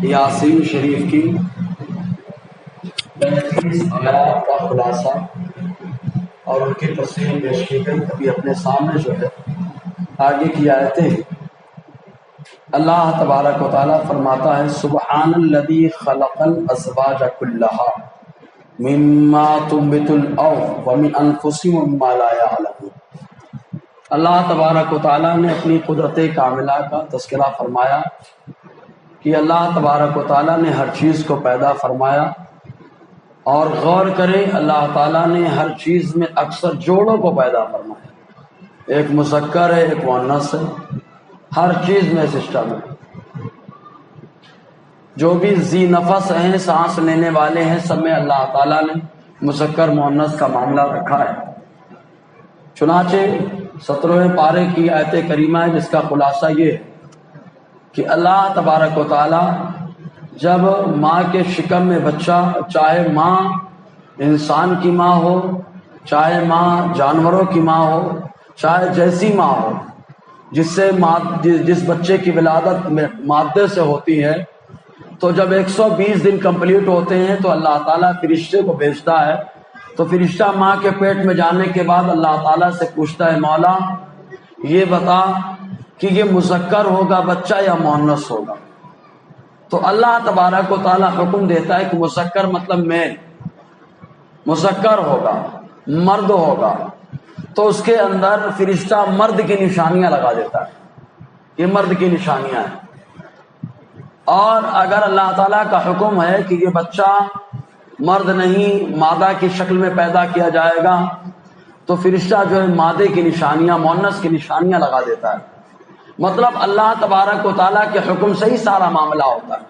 یاسین شریف کی 35 آیات کا خلاصہ اور ان کی تفصیل پیش کی گئی. ابھی اپنے سامنے جو ہے آگے کی آیتیں اللہ تبارک و تعالیٰ فرماتا ہے سبحان الذی خلق الازواج کلھا مما تنبت الارض ومن انفسهم ومما لا يعلمون. اللہ تبارک و تعالیٰ نے اپنی قدرت کاملہ کا تذکرہ فرمایا کہ اللہ تبارک و تعالیٰ نے ہر چیز کو پیدا فرمایا. اور غور کریں اللہ تعالیٰ نے ہر چیز میں اکثر جوڑوں کو پیدا فرمایا. ایک مذکر ہے ایک مؤنث ہے. ہر چیز میں سسٹم ہے. جو بھی ذی نفس ہیں سانس لینے والے ہیں سب میں اللہ تعالیٰ نے مذکر مؤنث کا معاملہ رکھا ہے. چنانچہ 17ویں پارے کی آیت کریمہ ہے جس کا خلاصہ یہ ہے کہ اللہ تبارک و تعالیٰ جب ماں کے شکم میں بچہ، چاہے ماں انسان کی ماں ہو، چاہے ماں جانوروں کی ماں ہو، چاہے جیسی ماں ہو، جس بچے کی ولادت مادے سے ہوتی ہے، تو جب 120 دن کمپلیٹ ہوتے ہیں تو اللہ تعالیٰ فرشتے کو بھیجتا ہے. تو فرشتہ ماں کے پیٹ میں جانے کے بعد اللہ تعالیٰ سے پوچھتا ہے مولا یہ بتا کہ یہ مذکر ہوگا بچہ یا مؤنث ہوگا. تو اللہ تبارک و تعالیٰ حکم دیتا ہے کہ مذکر مطلب میل، مذکر ہوگا، مرد ہوگا. تو اس کے اندر فرشتہ مرد کی نشانیاں لگا دیتا ہے، یہ مرد کی نشانیاں ہیں. اور اگر اللہ تعالیٰ کا حکم ہے کہ یہ بچہ مرد نہیں مادہ کی شکل میں پیدا کیا جائے گا تو فرشتہ جو ہے مادے کی نشانیاں، مؤنث کی نشانیاں لگا دیتا ہے. مطلب اللہ تبارک و تعالیٰ کے حکم سے ہی سارا معاملہ ہوتا ہے.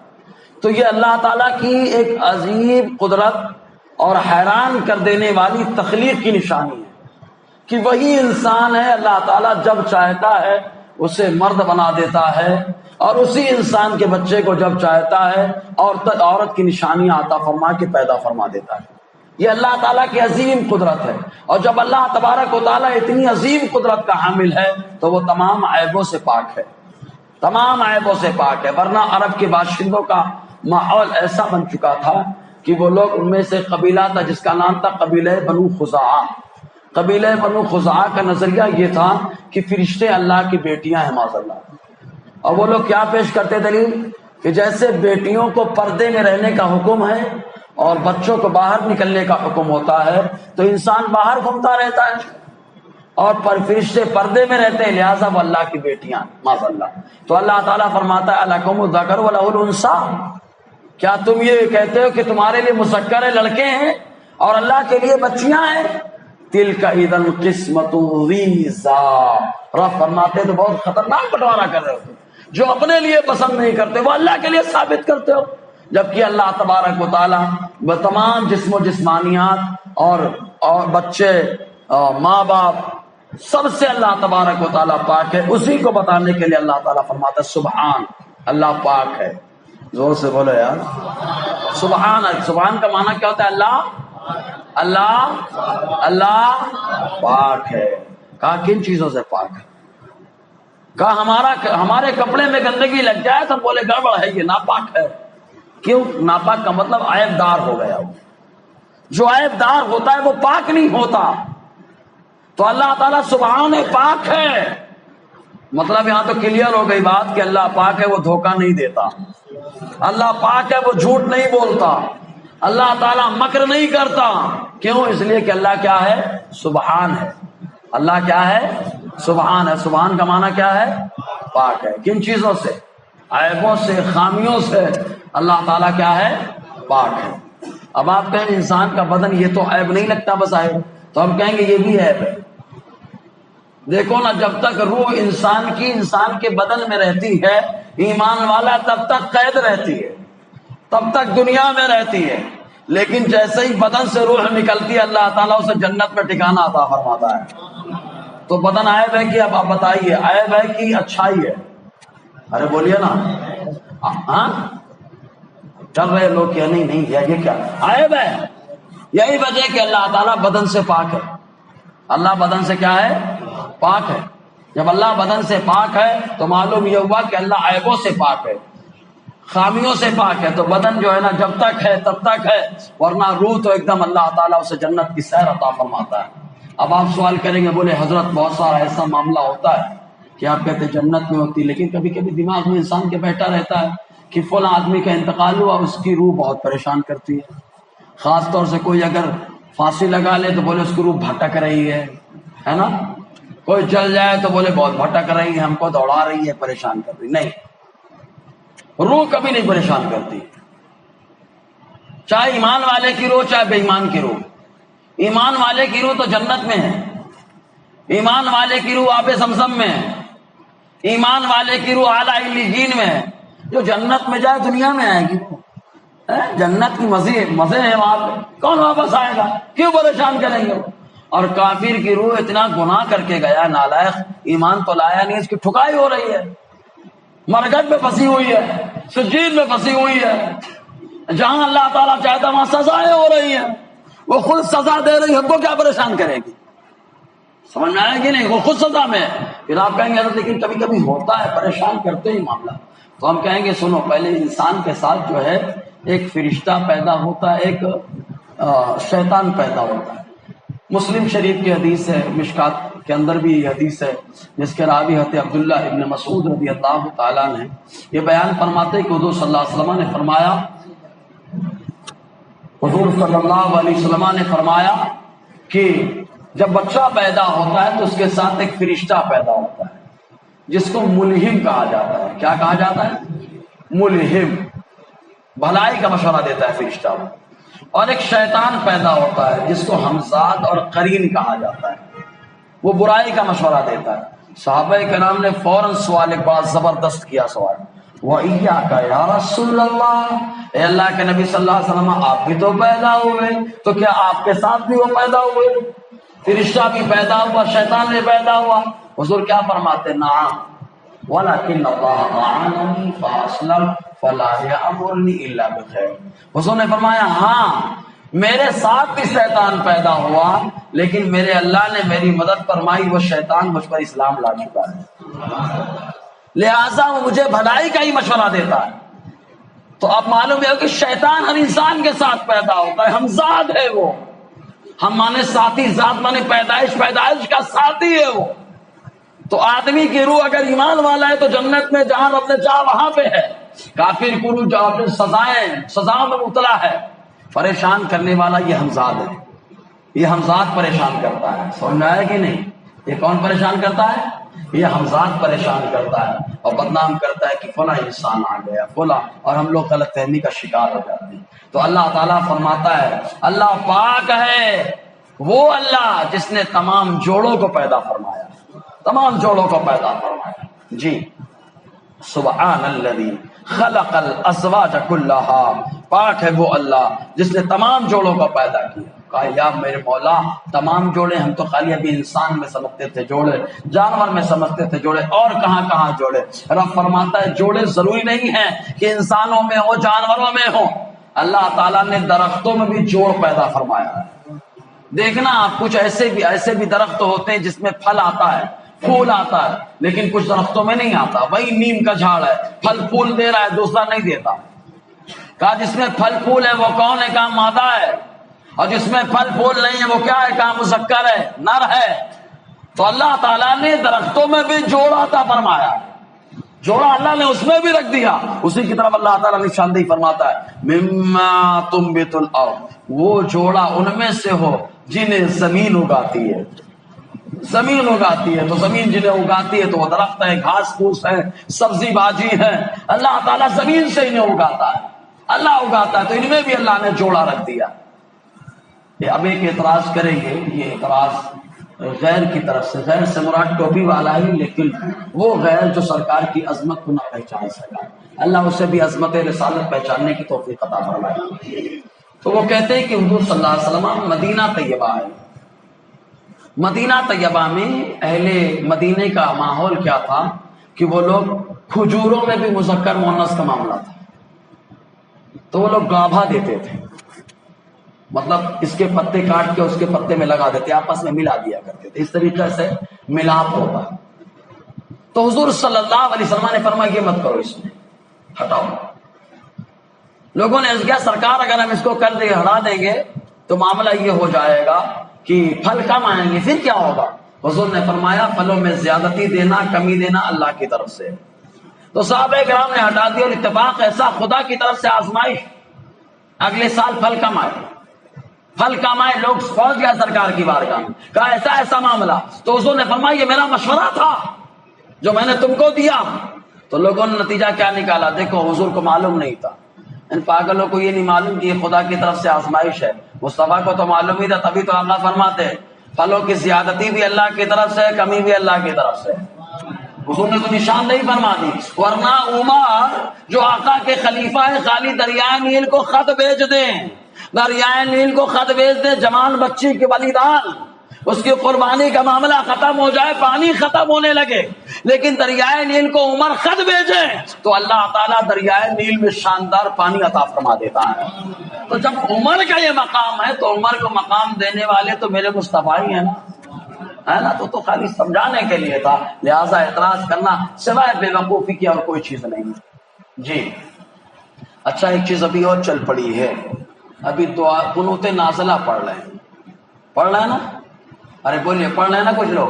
تو یہ اللہ تعالیٰ کی ایک عظیم قدرت اور حیران کر دینے والی تخلیق کی نشانی ہے کہ وہی انسان ہے اللہ تعالیٰ جب چاہتا ہے اسے مرد بنا دیتا ہے، اور اسی انسان کے بچے کو جب چاہتا ہے عورت کی نشانیاں عطا فرما کے پیدا فرما دیتا ہے. یہ اللہ تعالیٰ کی عظیم قدرت ہے. اور جب اللہ تبارک و تعالیٰ اتنی عظیم قدرت کا حامل ہے تو وہ تمام عیبوں سے پاک ہے، تمام عیبوں سے پاک ہے. ورنہ عرب کے باشندوں کا ماحول ایسا بن چکا تھا کہ وہ لوگ، ان میں سے قبیلہ تھا جس کا نام تھا قبیلہ بنو خزاعہ. قبیلہ بنو خزاعہ کا نظریہ یہ تھا کہ فرشتے اللہ کی بیٹیاں ہیں معاذ اللہ. اور وہ لوگ کیا پیش کرتے دلیل کہ جیسے بیٹیوں کو پردے میں رہنے کا حکم ہے اور بچوں کو باہر نکلنے کا حکم ہوتا ہے تو انسان باہر گھومتا رہتا ہے اور فرشتے پردے میں رہتے ہیں، لہٰذا وہ اللہ کی بیٹیاں معاذ اللہ. تو اللہ تعالیٰ فرماتا ہے الکم الذکر وله الانثی، کیا تم یہ کہتے ہو کہ تمہارے لیے مذکر لڑکے ہیں اور اللہ کے لیے بچیاں ہیں؟ تلک اذا قسمۃ ضیزا. رب فرماتے تو بہت خطرناک بٹوارا کر رہے ہو. جو اپنے لیے پسند نہیں کرتے وہ اللہ کے لیے ثابت کرتے ہو، جبکہ اللہ تبارک و تعالیٰ وہ تمام جسم و جسمانیات اور بچے ماں باپ سب سے اللہ تبارک و تعالیٰ پاک ہے. اسی کو بتانے کے لیے اللہ تعالیٰ فرماتا ہے سبحان، اللہ پاک ہے. زور سے بولو یار سبحان. سبحان کا معنی کیا ہوتا ہے؟ اللہ پاک ہے. کہا کن چیزوں سے پاک ہے؟ کہا ہمارے کپڑے میں گندگی لگ جائے تو بولے گڑبڑ ہے، یہ ناپاک ہے. کیوں؟ ناپاک کا مطلب عیب دار ہو گیا. جو عیب دار ہوتا ہے وہ پاک نہیں ہوتا. تو اللہ تعالیٰ سبحان پاک ہے، مطلب یہاں تو کلیئر ہو گئی بات کہ اللہ پاک ہے، وہ دھوکہ نہیں دیتا. اللہ پاک ہے، وہ جھوٹ نہیں بولتا. اللہ تعالیٰ مکر نہیں کرتا. کیوں؟ اس لیے کہ اللہ کیا ہے؟ سبحان ہے. اللہ کیا ہے؟ سبحان ہے. سبحان کا معنی کیا ہے؟ پاک ہے. کن چیزوں سے؟ عیبوں سے، خامیوں سے. اللہ تعالیٰ کیا ہے؟ پاک ہے. اب آپ کہیں انسان کا بدن یہ تو عیب نہیں لگتا بظاہر، تو ہم کہیں گے یہ بھی عیب ہے. دیکھو نا، جب تک روح انسان کے بدن میں رہتی ہے ایمان والا، تب تک قید رہتی ہے، تب تک دنیا میں رہتی ہے. لیکن جیسے ہی بدن سے روح نکلتی ہے اللہ تعالیٰ اسے جنت میں ٹھکانہ عطا فرماتا ہے. تو بدن عیب ہے کہ اب آپ بتائیے عیب ہے کہ اچھائی ہے؟ ارے بولیے نا. ہاں چل رہے لوگ کیا نہیں یہ کیا عیب ہے؟ یہی وجہ کہ اللہ تعالیٰ بدن سے پاک ہے. اللہ بدن سے کیا ہے؟ پاک ہے. جب اللہ بدن سے پاک ہے تو معلوم یہ ہوا کہ اللہ عیبوں سے پاک ہے، خامیوں سے پاک ہے، تو بدن جو ہے نا جب تک ہے تب تک ہے، ورنہ روح تو ایک دم اللہ تعالیٰ اسے جنت کی سیر عطا فرماتا ہے۔ اب آپ سوال کریں گے، بولے حضرت بہت سارا ایسا معاملہ ہوتا ہے کہ آپ کہتے جنت میں ہوتی، لیکن کبھی کبھی دماغ میں انسان کے بیٹھا رہتا ہے کہ فلاں آدمی کا انتقال ہوا، اس کی روح بہت پریشان کرتی ہے، خاص طور سے کوئی اگر پھانسی لگا لے تو بولے اس کی روح بھٹک رہی ہے نا، کوئی جل جائے تو بولے بہت بھٹک رہی ہے، ہم کو دوڑا رہی ہے، پریشان کر رہی۔ نہیں، روح کبھی نہیں پریشان کرتی، چاہے ایمان والے کی روح چاہے بے ایمان کی روح۔ ایمان والے کی روح تو جنت میں ہے، ایمان والے کی روح آب زمزم میں ہے، ایمان والے کی روح اعلیٰ علیین میں ہے۔ جو جنت میں جائے دنیا میں آئے گی، جنت کی مزے ہیں وہاں پہ، کون واپس آئے گا، کیوں پریشان کریں گے وہ؟ اور کافر کی روح اتنا گناہ کر کے گیا، نالائق، ایمان تو لایا نہیں، اس کی ٹھکائی ہو رہی ہے، مرگت میں پھنسی ہوئی ہے، سجین میں پھنسی ہوئی ہے، جہاں اللہ تعالیٰ چاہتا وہاں سزائیں ہو رہی ہیں، وہ خود سزا دے رہی، ہم کو کیا پریشان کرے گی؟ سمجھ میں آئے گی نہیں، وہ خود سزا میں ہے۔ پھر آپ کہیں گے لیکن کبھی کبھی ہوتا ہے، پریشان کرتے ہی معاملہ، تو ہم کہیں گے سنو، پہلے انسان کے ساتھ جو ہے ایک فرشتہ پیدا ہوتا ہے، ایک شیطان پیدا ہوتا ہے۔ مسلم شریف کی حدیث ہے، مشکات کے اندر بھی یہ حدیث ہے، جس کے راوی حضرت عبداللہ ابن مسعود رضی اللہ تعالیٰ نے یہ بیان فرماتے کہ حضور صلی اللہ علیہ وسلم نے فرمایا، حضور صلی اللہ علیہ وسلم نے فرمایا کہ جب بچہ پیدا ہوتا ہے تو اس کے ساتھ ایک فرشتہ پیدا ہوتا ہے جس کو ملہم کہا جاتا ہے۔ کیا کہا جاتا ہے؟ ملہم، بھلائی کا مشورہ دیتا ہے فرشتہ۔ اور ایک شیطان پیدا ہوتا ہے جس کو ہمزاد اور قرین کہا جاتا ہے، وہ برائی کا مشورہ دیتا ہے۔ صحابہ کرام نے فوراً سوال ایک بڑا زبردست کیا سوال، وَإِيَّاكَ يَا رَسُولَ اللَّهِ، اے اللہ کے نبی صلی اللہ علیہ وسلم، آپ بھی تو پیدا ہوئے، تو کیا آپ کے ساتھ بھی وہ پیدا ہوئے؟ فرشتہ بھی پیدا ہوا، شیطان بھی پیدا ہوا۔ حضور کیا فرماتے؟ نعم وَلَكِنَّ اللَّهَ أَعَانَنِي فَأَسْلَمْ فَلَا يَأْمُرُنِي إِلَّا بِخَيْرٍ۔ حضور نے فرمایا ہاں میرے ساتھ بھی شیطان پیدا ہوا، لیکن میرے اللہ نے میری مدد فرمائی، وہ شیطان مجھ پر اسلام لا چکا ہے، لہٰذا وہ مجھے بھلائی کا ہی مشورہ دیتا ہے۔ تو اب معلوم ہے کہ شیطان ہر انسان کے ساتھ پیدا ہوتا ہے، ہمزاد ہے وہ، ہم مانے ساتھی، ذات مانے پیدائش کا ساتھی ہے وہ۔ تو آدمی کی روح اگر ایمان والا ہے تو جنت میں جہاں رب نے چاہا وہاں پہ ہے، کافر کی روح جو اپنے سزاؤں میں مبتلا ہے، پریشان کرنے والا یہ ہمزاد ہے، یہ ہمزاد پریشان کرتا ہے۔ سمجھ میں آیا کہ نہیں؟ یہ کون پریشان کرتا ہے؟ یہ ہمزاد پریشان کرتا ہے اور بدنام کرتا ہے کہ فلاں انسان آ گیا فلاں، اور ہم لوگ غلط فہمی کا شکار ہو جاتے ہیں۔ تو اللہ تعالیٰ فرماتا ہے اللہ پاک ہے وہ اللہ جس نے تمام جوڑوں کو پیدا فرمایا، تمام جوڑوں کو پیدا فرمایا۔ جی، سبحان الذی خلق الازواج کلھا، پاک ہے وہ اللہ جس نے تمام جوڑوں کو پیدا کیا۔ کہا یا میرے مولا تمام جوڑے ہم تو خالی ابھی انسان میں سمجھتے تھے جوڑے، جانور میں سمجھتے تھے جوڑے، اور کہاں کہاں جوڑے۔ رب فرماتا ہے جوڑے ضروری نہیں ہیں کہ انسانوں میں ہو جانوروں میں ہو، اللہ تعالیٰ نے درختوں میں بھی جوڑ پیدا فرمایا ہے۔ دیکھنا آپ کچھ ایسے بھی درخت ہوتے ہیں جس میں پھل آتا ہے، پھول آتا ہے، لیکن کچھ درختوں میں نہیں آتا۔ وہی نیم کا جھاڑ ہے، پھل پھول دے رہا ہے، دوسرا نہیں دیتا۔ کہا جس میں پھل پھول ہے وہ کون ہے؟ کہا مادہ ہے، اور جس میں پھل پھول نہیں ہے وہ کیا ہے؟ کہا مذکر ہے، نر ہے۔ تو اللہ تعالیٰ نے درختوں میں بھی جوڑا عطا فرمایا، جوڑا اللہ نے اس میں بھی رکھ دیا۔ اسی کی طرف اللہ تعالیٰ نے نشاندہی فرماتا ہے مما تنبت الارض، وہ جوڑا ان میں سے ہو جنہیں زمین اگاتی ہے، زمین اگاتی ہے۔ تو زمین جنہیں اگاتی ہے تو وہ درخت ہے، گھاس پھوس ہے، سبزی بھاجی ہے، اللہ تعالیٰ زمین سے انہیں اگاتا ہے، اللہ اگاتا ہے، تو ان میں بھی اللہ نے جوڑا رکھ دیا۔ اب ایک اعتراض کریں گے، یہ اعتراض غیر کی طرف سے، غیر سے مراد ٹوپی والا ہی، لیکن وہ غیر جو سرکار کی عظمت کو نہ پہچان سکا، اللہ اسے بھی عظمت رسالت پہچاننے کی توفیق عطا فرمائے۔ تو وہ کہتے ہیں کہ حضور صلی اللہ علیہ وسلم مدینہ طیبہ ہے، مدینہ طیبہ میں اہل مدینے کا ماحول کیا تھا کہ وہ لوگ کھجوروں میں بھی مذکر مؤنث کا معاملہ تھا، تو وہ لوگ گابھا دیتے تھے، مطلب اس کے پتے کاٹ کے اس کے پتے میں لگا دیتے، آپس میں ملا دیا کرتے تھے، اس طریقے سے ملاپ ہوتا۔ تو حضور صلی اللہ علیہ وسلم نے فرمایا یہ مت کرو، اس میں ہٹاؤ۔ لوگوں نے کیا سرکار اگر ہم اس کو کر دیں ہٹا دیں گے تو معاملہ یہ ہو جائے گا کہ پھل کم آئیں گے، پھر کیا ہوگا؟ حضور نے فرمایا پھلوں میں زیادتی دینا کمی دینا اللہ کی طرف سے۔ تو صحابہ کرام نے ہٹا دیا، اور اتفاق ایسا خدا کی طرف سے آزمائش، اگلے سال پھل کم آئے، پھل کم آئے، لوگ پہنچ گیا سرکار کی بارگاہ میں، کہا ایسا معاملہ، تو حضور نے فرمایا یہ میرا مشورہ تھا جو میں نے تم کو دیا۔ تو لوگوں نے نتیجہ کیا نکالا؟ دیکھو حضور کو معلوم نہیں تھا، ان پاگلوں کو یہ نہیں معلوم کہ یہ خدا کی طرف سے آزمائش ہے، مصطفیٰ کو تو معلوم ہی تھا، تبھی تو اللہ فرماتے ہیں پھلوں کی زیادتی بھی اللہ کی طرف سے، کمی بھی اللہ کی طرف سے۔ حضور نے تو نشان نہیں فرما دی، ورنہ عمر جو آقا کے خلیفہ ہے خالی دریائے نیل کو خط بھیج دیں، دریائے نیل کو خط بھیج دیں، جوان بچی کے بلیدان اس کی قربانی کا معاملہ ختم ہو جائے، پانی ختم ہونے لگے، لیکن دریائے نیل کو عمر خط بھیجیں تو اللہ تعالیٰ دریائے نیل میں شاندار پانی عطا فرما دیتا ہے۔ تو جب عمر کا یہ مقام ہے تو عمر کو مقام دینے والے تو میرے مصطفیٰ ہی ہیں نا، ہے نا، تو خالی سمجھانے کے لیے تھا، لہذا اعتراض کرنا سوائے بے وقوفی کی اور کوئی چیز نہیں۔ جی اچھا، ایک چیز ابھی اور چل پڑی ہے، ابھی دعا قنوت نازلہ پڑھ رہے ہیں نا، ارے بولیے پڑھ رہے ہیں نا کچھ لوگ،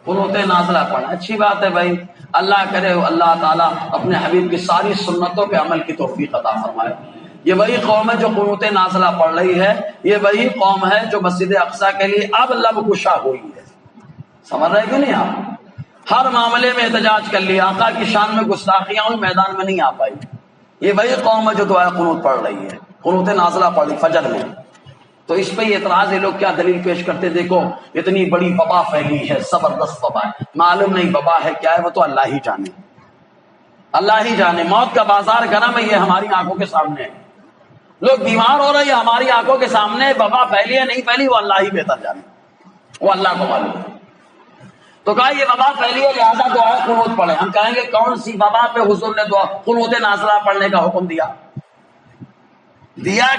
قنوت نازلہ پڑھنا اچھی بات ہے بھائی، اللہ کرے اللہ تعالیٰ اپنے حبیب کی ساری سنتوں پہ عمل کی توفیق عطا فرمائے۔ یہ وہی قوم ہے جو قنوت نازلہ پڑھ رہی ہے، یہ وہی قوم ہے جو مسجد اقصیٰ کے لیے اب لب کشا ہوئی ہے، سمجھ رہے کہ نہیں آپ؟ ہر معاملے میں احتجاج کر لیا، آقا کی شان میں گستاخیاں ہوئی، میدان میں نہیں آ پائی۔ یہ وہی قوم ہے جو دعا قنوت پڑھ رہی ہے، قنوت نازلہ پڑھ رہی فجر میں۔ تو اس پہ یہ اعتراض ہے، لوگ کیا دلیل پیش کرتے، دیکھو اتنی بڑی وبا پھیلی ہے، زبردست وبا ہے، معلوم نہیں وبا ہے کیا ہے، وہ تو اللہ ہی جانے، اللہ ہی جانے۔ موت کا بازار گرم ہے، یہ ہماری آنکھوں کے سامنے ہے، لوگ بیمار ہو رہے ہیں ہماری آنکھوں کے سامنے، وبا پھیلی ہے نہیں پھیلی وہ اللہ ہی بہتر جانے، وہ اللہ کو معلوم ہے۔ تو کہا یہ وبا پھیلی ہے لہٰذا دعا قنوت پڑھیں۔ ہم کہیں گے کون سی وبا پہ حضور نے دعا قنوت نازلہ پڑھنے کا حکم دیا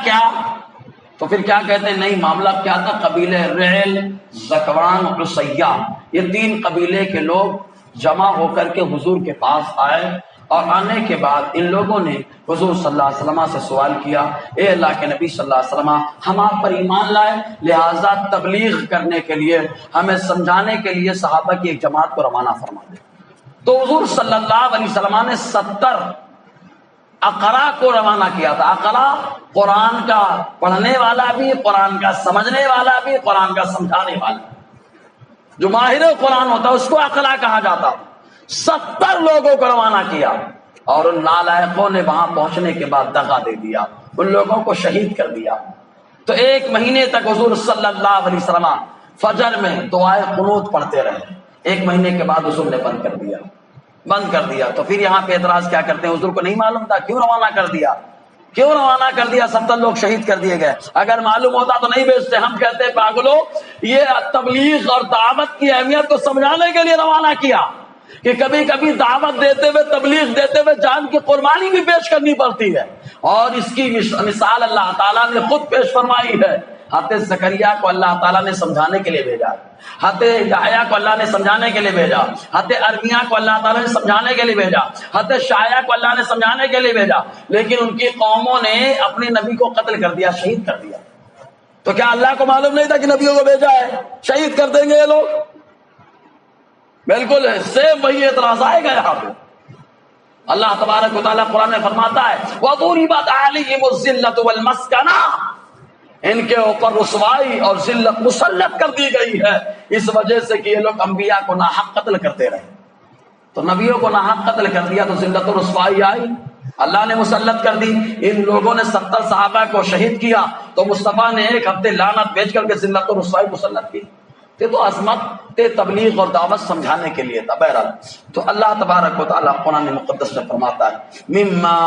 کیا؟ تو پھر کیا کہتے ہیں، نہیں معاملہ کیا تھا، قبیلے ریل، زکوان، عصیہ، یہ 3 قبیلے کے لوگ جمع ہو کر کے حضور کے پاس آئے، اور آنے کے بعد ان لوگوں نے حضور صلی اللہ علیہ وسلم سے سوال کیا، اے اللہ کے نبی صلی اللہ علیہ وسلم، ہم آپ پر ایمان لائے، لہٰذا تبلیغ کرنے کے لیے، ہمیں سمجھانے کے لیے صحابہ کی ایک جماعت کو روانہ فرما دے۔ تو حضور صلی اللہ علیہ وسلم نے 70 اقرا کو روانہ کیا تھا۔ اقرا قرآن کا پڑھنے والا بھی، قرآن کا سمجھنے والا بھی، قرآن کا سمجھانے والا، جو ماہر قرآن ہوتا ہے اس کو اقرا کہا جاتا۔ 70 لوگوں کو روانہ کیا، اور ان نالائقوں نے وہاں پہنچنے کے بعد دغا دے دیا، ان لوگوں کو شہید کر دیا۔ تو 1 مہینے تک حضور صلی اللہ علیہ وسلم فجر میں دعائے قنوت پڑھتے رہے، 1 مہینے کے بعد حضور نے بند کر دیا۔ تو پھر یہاں پہ اعتراض کیا کرتے ہیں، حضور کو نہیں معلوم تھا، کیوں روانہ کر دیا 70 لوگ شہید کر دیے گئے، اگر معلوم ہوتا تو نہیں بھیجتے۔ ہم کہتے ہیں پاگلو، یہ تبلیغ اور دعوت کی اہمیت کو سمجھانے کے لیے روانہ کیا، کہ کبھی کبھی دعوت دیتے ہوئے، تبلیغ دیتے ہوئے جان کی قربانی بھی پیش کرنی پڑتی ہے، اور اس کی مثال اللہ تعالیٰ نے خود پیش فرمائی ہے۔ حضرت زکریا کو اللہ تعالیٰ نے سمجھانے کے لیے بھیجا، حضرت یحییٰ کو اللہ نے سمجھانے کے لیے بھیجا، حضرت ارمیہ کو اللہ تعالیٰ نے سمجھانے کے لیے بھیجا، حضرت شایع کو اللہ نے سمجھانے کے لیے بھیجا، لیکن ان کی قوموں نے اپنے نبی کو قتل کر دیا، شہید کر دیا۔ تو کیا اللہ کو معلوم نہیں تھا کہ نبیوں کو بھیجا ہے، شہید کر دیں گے یہ لوگ؟ بالکل سیم وہی اعتراض آئے گا یہاں پہ۔ اللہ تبارک و تعالیٰ قرآن میں فرماتا ہے وَضُرِبَتْ عَلَيْهِمُ الذِّلَّةُ وَالْمَسْكَنَةُ، ان کے اوپر رسوائی اور ذلت مسلط کر دی گئی ہے، اس وجہ سے کہ یہ لوگ انبیاء کو ناحق قتل کرتے رہے۔ تو نبیوں کو ناحق قتل کر دیا تو ذلت و رسوائی آئی، اللہ نے مسلط کر دی۔ ان لوگوں نے 70 صحابہ کو شہید کیا، تو مصطفیٰ نے 1 ہفتے لعنت بھیج کر کے ذلت و رسوائی مسلط کی۔ تو عظمت تبلیغ اور دعوت سمجھانے کے لیے تھا۔ بہرحال تو اللہ تبارک و تعالیٰ قرآن مقدس میں فرماتا ہے مما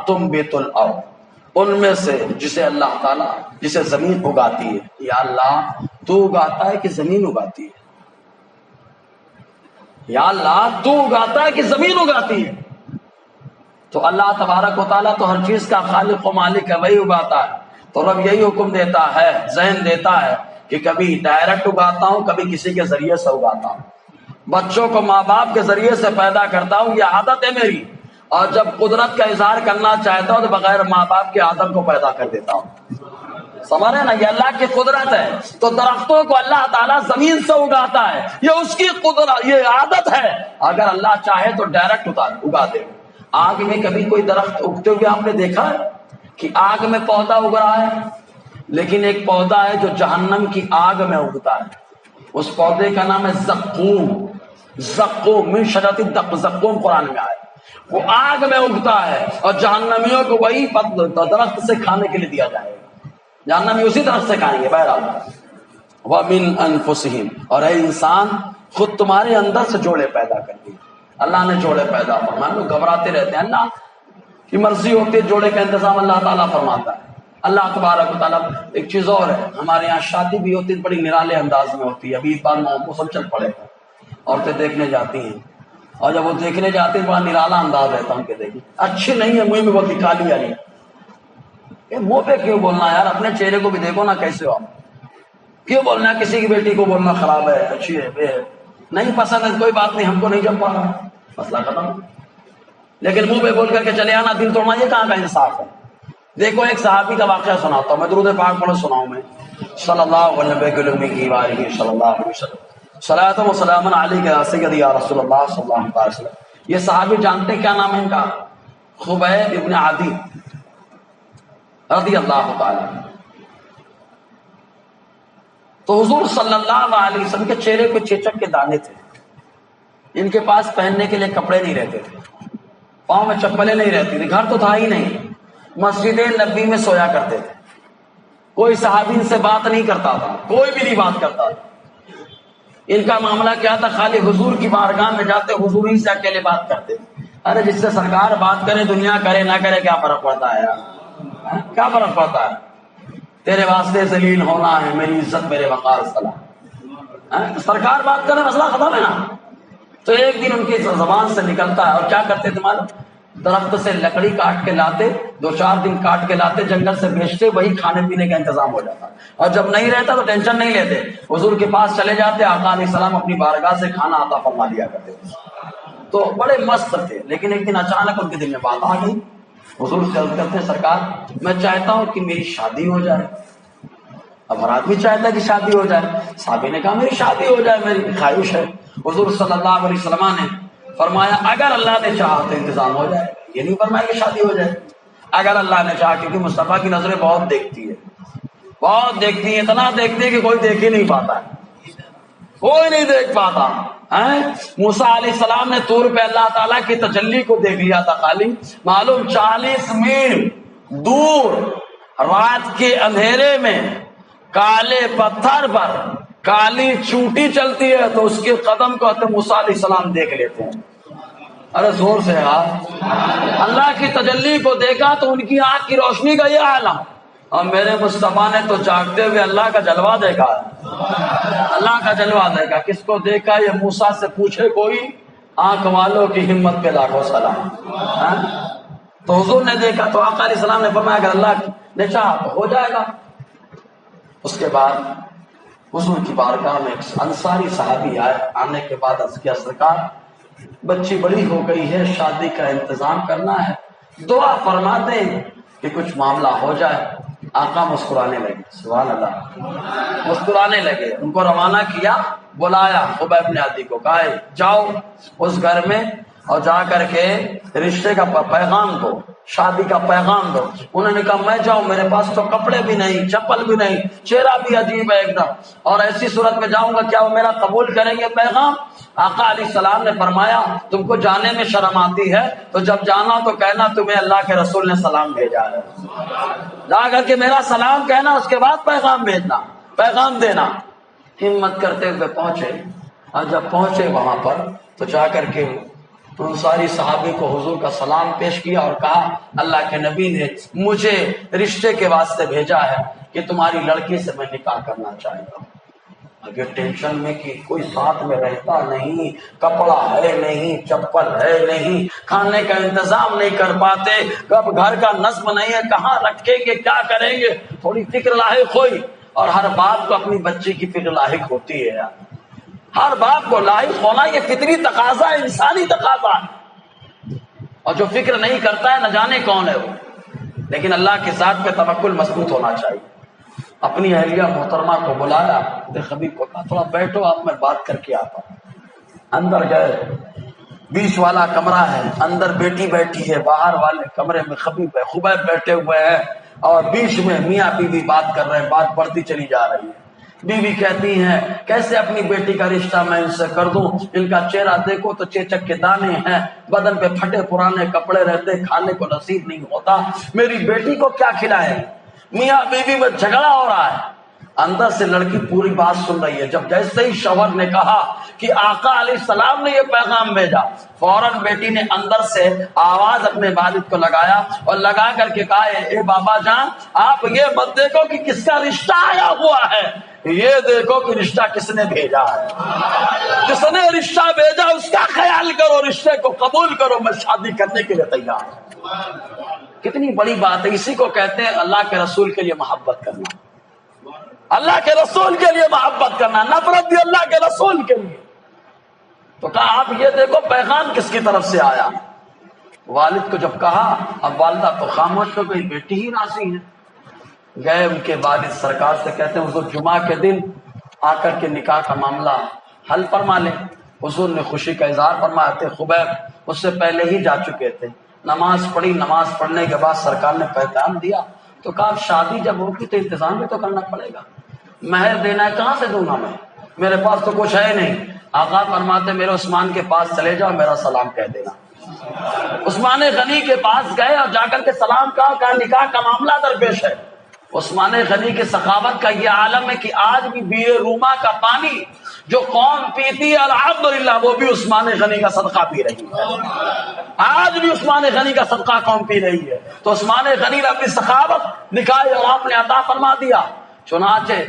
تنبت الارض، ان میں سے جسے اللہ تعالیٰ، جسے زمین اگاتی ہے۔ یا اللہ تو اگاتا ہے کہ زمین اگاتی ہے؟ یا اللہ تو اگاتا ہے کہ زمین اگاتی ہے؟ تو اللہ تبارک و تعالیٰ تو ہر چیز کا خالق و مالک ہے، وہی اگاتا ہے۔ تو رب یہی حکم دیتا ہے، ذہن دیتا ہے کہ کبھی ڈائریکٹ اگاتا ہوں، کبھی کسی کے ذریعے سے اگاتا ہوں۔ بچوں کو ماں باپ کے ذریعے سے پیدا کرتا ہوں، یہ عادت ہے میری، اور جب قدرت کا اظہار کرنا چاہتا ہوں تو بغیر ماں باپ کے آدم کو پیدا کر دیتا ہوں. سمجھ رہے نا, یہ اللہ کی قدرت ہے. تو درختوں کو اللہ تعالیٰ زمین سے اگاتا ہے, یہ اس کی قدرت, یہ عادت ہے. اگر اللہ چاہے تو ڈائریکٹ اگا دے. آگ میں کبھی کوئی درخت اگتے ہوئے آپ نے دیکھا ہے کہ آگ میں پودا اگ رہا ہے؟ لیکن ایک پودا ہے جو جہنم کی آگ میں اگتا ہے, اس پودے کا نام ہے زقوم. زقوم من شجرۃ زقوم قرآن میں آیا. وہ آگ میں اگتا ہے اور جہنمیوں کو وہی درخت سے کھانے کے لیے دیا جائے گا. جہنمی اسی درخت سے کھائیں گے. بہرحال وَمِنْ أَنفُسِهِمْ, اور اے انسان خود تمہارے اندر سے جوڑے پیدا کر دی. اللہ نے جوڑے پیدا فرمائے. لوگ گھبراتے رہتے ہیں, اللہ کی مرضی ہوتی ہے, جوڑے کا انتظام اللہ تعالیٰ فرماتا ہے. اللہ تبارک و تعالیٰ. ایک چیز اور ہے, ہمارے یہاں شادی بھی ہوتی ہے, بڑی نرالے انداز میں ہوتی ہے. ابھی اس بار موسم چل پڑے گا, عورتیں دیکھنے جاتی ہیں, اور جب وہ دیکھنے جاتے ہیں بڑا نرالا انداز رہتا ہے ان کے. دیکھیں اچھی نہیں ہے, منہ میں بہت کالی آئی. منہ پہ کیوں بولنا یار, اپنے چہرے کو بھی دیکھو نا کیسے ہو. کیوں بولنا کسی کی بیٹی کو بولنا خراب ہے, اچھی ہے, بے ہے, نہیں پسند ہے, کوئی بات نہیں, ہم کو نہیں جم پا رہا, مسئلہ ختم. لیکن منہ پہ بول کر کے چلے آنا, دل توڑنا, یہ کہاں کا انصاف ہے. دیکھو ایک صحابی کا واقعہ سناتا ہوں میں, درود پاک پڑھو سناؤں میں. صلی اللہ علیہ وسلم صلاۃ و سلام علیک سیدی یا رسول اللہ صلی اللہ علیہ وسلم. یہ صحابی جانتے کیا نام ہے ان کا؟ خبیب ابن عدی رضی اللہ تعالی. تو حضور صلی اللہ علیہ وسلم کے چہرے پہ چیچک کے دانے تھے. ان کے پاس پہننے کے لیے کپڑے نہیں رہتے تھے, پاؤں میں چپلیں نہیں رہتی تھی, گھر تو تھا ہی نہیں. مسجد نبی میں سویا کرتے تھے. کوئی صحابی ان سے بات نہیں کرتا تھا, کوئی بھی نہیں بات کرتا تھا. ان کا معاملہ کیا تھا, خالی حضور کی بارگاہ میں جاتے حضور ہی سے اکیلے بات کرتے. ارے جس سے سرکار بات کرے, دنیا کرے نہ کرے, کیا فرق پڑتا ہے یار, کیا فرق پڑتا ہے. تیرے واسطے ذلیل ہونا ہے, میری عزت میرے وقار سلام. سرکار بات کرے, مسئلہ ختم ہے نا. تو ایک دن ان کی زبان سے نکلتا ہے, اور کیا کرتے تھے معلوم, درخت سے لکڑی کاٹ کے لاتے, 2-4 دن کاٹ کے لاتے, جنگل سے بیچتے, وہی کھانے پینے کا انتظام ہو جاتا. اور جب نہیں رہتا تو ٹینشن نہیں لیتے, حضور کے پاس چلے جاتے, آقا علیہ السلام اپنی بارگاہ سے کھانا عطا فرما دیا کرتے. تو بڑے مست تھے. لیکن ایک دن اچانک ان کے دل میں بات آ گئی. حضور سے عرض کرتے, سرکار میں چاہتا ہوں کہ میری شادی ہو جائے. اب ہر آدمی چاہتا ہے کہ شادی ہو جائے. صحابی نے کہا میری شادی ہو جائے, میری خواہش ہے. حضور صلی اللہ علیہ وسلم نے فرمایا اگر اللہ نے چاہا تو انتظام ہو جائے. یہ نہیں فرمایا کہ شادی ہو جائے, اگر اللہ نے چاہا, کیونکہ مصطفیٰ کی نظریں بہت دیکھتی ہے, بہت دیکھتی ہے, اتنا دیکھتی ہے کہ کوئی دیکھ ہی نہیں پاتا ہے, کوئی نہیں دیکھ پاتا. موسیٰ علیہ السلام نے طور پہ اللہ تعالیٰ کی تجلی کو دیکھ لیا تھا. خالی معلوم 40 میل دور رات کے اندھیرے میں کالے پتھر پر کالی چونٹی چلتی ہے تو اس کے قدم کو موسیٰ علیہ السلام دیکھ لیتے ہیں. ارے زور سے یار, اللہ کی تجلی کو دیکھا تو ان کی آنکھ کی روشنی کا یہ عالم. اور میرے مصطفیٰ نے تو جاگتے ہوئے اللہ کا جلوہ دیکھا, اللہ کا جلوہ دیکھا. کس کو دیکھا, یہ موسیٰ سے پوچھے کوئی, آنکھ والوں کی ہمت پہ لاکھوں سلام. تو حضور نے دیکھا تو آقا علیہ السلام نے فرمایا اگر اللہ نے چاہا تو ہو جائے گا. اس کے بعد حضور کی بارگاہ میں ایک انصاری صحابی آئے. آنے کے بعد عرض کیا, سرکار بچی بڑی ہو گئی ہے, شادی کا انتظام کرنا ہے, دعا فرما دیں کہ کچھ معاملہ ہو جائے. آقا مسکرانے لگے, سبحان اللہ, مسکرانے لگے. ان کو روانہ کیا, بلایا خبیب بن عدی کو, کہا جاؤ اس گھر میں اور جا کر کے رشتے کا پیغام دو, شادی کا پیغام دو. انہوں نے کہا میں جاؤں, میرے پاس تو کپڑے بھی نہیں, چپل بھی نہیں, چہرہ بھی عجیب ہے ایک دم, اور ایسی صورت میں جاؤں گا کیا وہ میرا قبول کریں گے پیغام؟ آقا علیہ السلام نے فرمایا تم کو جانے میں شرم آتی ہے تو جب جانا تو کہنا تمہیں اللہ کے رسول نے سلام بھیجا ہے, جا کر کے میرا سلام کہنا, اس کے بعد پیغام بھیجنا, پیغام دینا. ہمت کرتے ہوئے پہنچے, اور جب پہنچے وہاں پر تو جا کر کے انصاری صحابی کو حضور کا سلام پیش کیا اور کہا اللہ کے نبی نے مجھے رشتے کے واسطے بھیجا ہے کہ تمہاری لڑکی سے میں نکاح کرنا چاہتا ہوں. اگر ٹینشن میں کہ کوئی ساتھ میں رہتا نہیں, کپڑا ہے نہیں, چپل ہے نہیں, کھانے کا انتظام نہیں کر پاتے, کب گھر کا نظم نہیں ہے, کہاں رکھیں گے, کیا کریں گے, تھوڑی فکر لاحق ہوئی. اور ہر باپ کو اپنی بچی کی فکر لاحق ہوتی ہے یار, ہر باپ کو لاحق ہونا یہ فطری تقاضا ہے, انسانی تقاضا ہے. اور جو فکر نہیں کرتا ہے نہ جانے کون ہے وہ. لیکن اللہ کے ذات پہ توکل مضبوط ہونا چاہیے. اپنی اہلیہ محترمہ کو بلایا، خبیب کو کہا تھوڑا بیٹھو آپ، میں بات کر کے آتا ہوں. اندر گئے، بیچ والا کمرہ ہے، اندر بیٹی بیٹھی ہے، باہر والے کمرے میں خبیب بیٹھے ہوئے ہیں، اور بیچ میں میاں بیوی بات کر رہے ہیں. بات بڑھتی چلی جا رہی ہے. بیوی کہتی ہیں کیسے اپنی بیٹی کا رشتہ میں ان سے کر دوں، ان کا چہرہ دیکھو تو چیچک کے دانے ہیں، بدن پہ پھٹے پرانے کپڑے رہتے، کھانے کو نصیب نہیں ہوتا، میری بیٹی کو کیا کھلائے. میاں بیوی میں جھگڑا ہو رہا ہے. اندر سے لڑکی پوری بات سن رہی ہے. جب جیسے ہی شوہر نے کہا کہ آقا علیہ السلام نے یہ پیغام بھیجا، فوراً بیٹی نے اندر سے آواز اپنے والد کو لگایا اور لگا کر کے کہا اے بابا جان، آپ یہ مت دیکھو کہ کس کا رشتہ آیا ہوا ہے، یہ دیکھو کہ رشتہ کس نے بھیجا ہے. جس نے رشتہ بھیجا اس کا خیال کرو، رشتے کو قبول کرو، میں شادی کرنے کے لیے تیار ہوں. کتنی بڑی بات ہے. اسی کو کہتے ہیں اللہ کے رسول کے لیے محبت کرنا. اللہ کے رسول کے لیے محبت کرنا، نفرت بھی اللہ کے رسول کے لیے. تو کہا آپ یہ دیکھو پیغام کس کی طرف سے آیا. والد کو جب کہا، اب والدہ تو خاموش ہو گئی، بیٹی ہی راضی ہے. گئے ان کے والد سرکار سے، کہتے ہیں حضور جمعہ کے دن آ کر کے نکاح کا معاملہ حل فرما لیں. حضور نے خوشی کا اظہار فرمایا تھے. خبیب اس سے پہلے ہی جا چکے تھے، نماز پڑھی، نماز پڑھنے کے بعد سرکار نے پیغام دیا. تو کہا شادی جب ہوگی تو انتظام بھی تو کرنا پڑے گا. مہر دینا ہے کہاں سے دوں گا میں، میرے پاس تو کچھ ہے نہیں. آقا فرماتے میرے عثمان کے پاس چلے جاؤ، میرا سلام کہہ دینا. عثمان غنی کے پاس گئے اور جا کر کے سلام کہا نکاح کا معاملہ درپیش ہے. عثمان غنی کی سخاوت کا یہ عالم ہے کہ آج بھی بیر روما کا پانی جو قوم پیتی ہے الحمدللہ وہ بھی عثمان غنی کا صدقہ پی رہی ہے. آج بھی عثمان غنی کا صدقہ قوم پی رہی ہے. تو عثمان غنی نے اپنی سخاوت نکاح اور آپ نے عطا فرما دیا. چنانچہ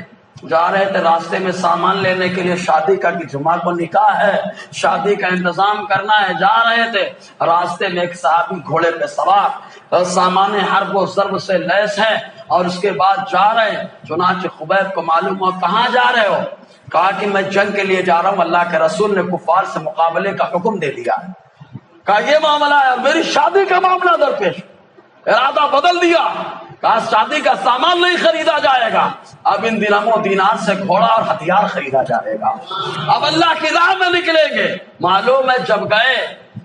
جا رہے تھے، راستے میں سامان لینے کے لیے، شادی کا کہ جمعہ کو نکاح ہے، شادی کا انتظام کرنا ہے. جا رہے تھے، راستے میں ایک صحابی گھوڑے پہ سوار، سامان حرب و ضرب سے لیس ہے، اور اس کے بعد جا رہے ہیں. چنانچہ خبیب کو معلوم ہو کہاں جا رہے ہو. کہا کہ میں جنگ کے لیے جا رہا ہوں، اللہ کے رسول نے کفار سے مقابلے کا حکم دے دیا ہے. کہا یہ معاملہ ہے، میری شادی کا معاملہ درپیش. ارادہ بدل دیا. کہا شادی کا سامان نہیں خریدا جائے گا، اب ان درہم و دینار سے گھوڑا اور ہتھیار خریدا جائے گا، اب اللہ کی راہ میں نکلیں گے. معلوم ہے جب گئے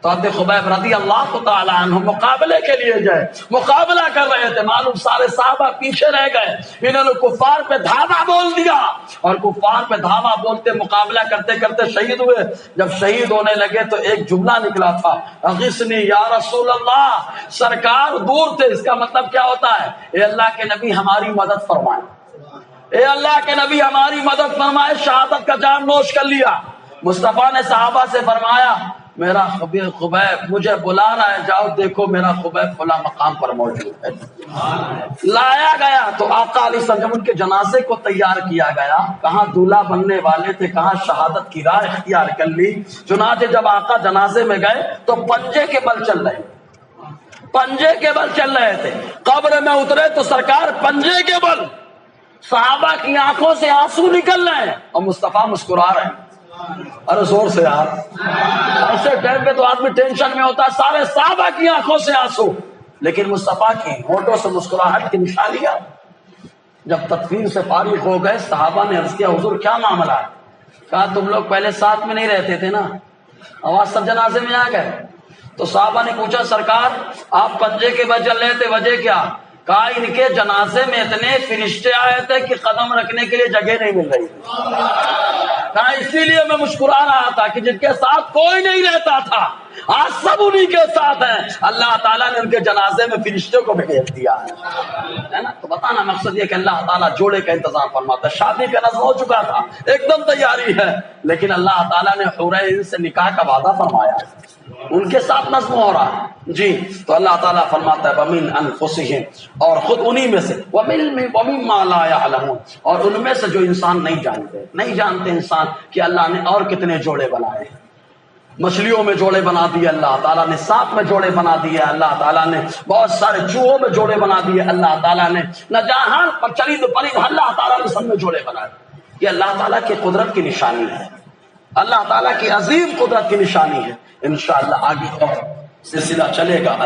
تو حضرت خبیب رضی اللہ تعالی عنہ مقابلے کے لیے گئے، مقابلہ کر رہے تھے. معلوم سارے صحابہ پیچھے رہ گئے. انہوں نے کفار پہ دھاوا بول دیا، اور کفار پہ دھاوا بولتے مقابلہ کرتے کرتے شہید ہوئے. جب شہید ہونے لگے تو ایک جملہ نکلا تھا، اغثنی یا رسول اللہ. سرکار دور تھے، اس کا مطلب کیا ہوتا ہے، اے اللہ کے نبی ہماری مدد فرمائے، اے اللہ کے نبی ہماری مدد فرمائے. شہادت کا جام نوش کر لیا. مصطفیٰ نے صحابہ سے فرمایا میرا خبیب مجھے بلا رہا ہے، جاؤ دیکھو میرا خبیب فلاں مقام پر موجود ہے. لایا گیا تو آقا علیہ السلام جب ان کے جنازے کو تیار کیا گیا، کہاں دولہا بننے والے تھے، کہاں شہادت کی راہ اختیار کر لی. چنانچہ جب آقا جنازے میں گئے تو پنجے کے بل چل رہے، پنجے کے بل چل رہے تھے. قبر میں اترے تو سرکار پنجے کے بل، صحابہ کی آنکھوں سے آنسو نکل رہے ہیں اور مصطفیٰ مسکرا رہے ہیں. ارے زور سے یار، ایسے ٹائم پہ تو آدمی ٹینشن میں ہوتا ہے. سارے صحابہ کی آنکھوں سے آنسو، لیکن مصطفیٰ کی ہونٹوں سے مسکراہٹ کی نشانیاں. جب تدفین سے فارغ ہو گئے صحابہ نے عرض کیا حضور کیا معاملہ ہے. کہا تم لوگ پہلے ساتھ میں نہیں رہتے تھے نا، آواز سب جنازے میں آ گئے. تو صحابہ نے پوچھا سرکار آپ پنجے کے بل چل رہے تھے، وجہ کیا. کہا ان کے جنازے میں اتنے فرشتے آئے تھے کہ قدم رکھنے کے لیے جگہ نہیں مل رہی. کہا اسی لیے میں مسکرا رہا تھا کہ جن کے ساتھ کوئی نہیں رہتا تھا آج سب انہی کے ساتھ ہیں. اللہ تعالیٰ نے ان کے جنازے میں فرشتوں کو بھیج دیا ہے نا. تو بتانا مقصد یہ کہ اللہ تعالیٰ جوڑے کا انتظام فرماتا ہے. شادی کا نظم ہو چکا تھا، ایک دم تیاری ہے، لیکن اللہ تعالیٰ نے حورین سے نکاح کا وعدہ فرمایا ہے، ان کے ساتھ نظم ہو رہا ہے جی. تو اللہ تعالیٰ فرماتا ہے وَمِنْ أَنفُسِهِمْ، اور خود انہی میں سے، وَمِمَّا لَا يَعْلَمُونَ، اور ان میں سے جو انسان نہیں جانتے انسان کہ اللہ نے اور کتنے جوڑے بنائے ہیں. مچھلیوں میں جوڑے بنا دیے اللہ تعالیٰ نے، سانپ میں جوڑے بنا دیے اللہ تعالیٰ نے، بہت سارے چوہوں میں جوڑے بنا دیے اللہ تعالیٰ نے، نہ جہاں پر چرند پرند اللہ تعالیٰ نے سب میں جوڑے بنائے. یہ اللہ تعالیٰ کی قدرت کی نشانی ہے، اللہ تعالیٰ کی عظیم قدرت کی نشانی ہے. انشاءاللہ آگے سلسلہ چلے گا.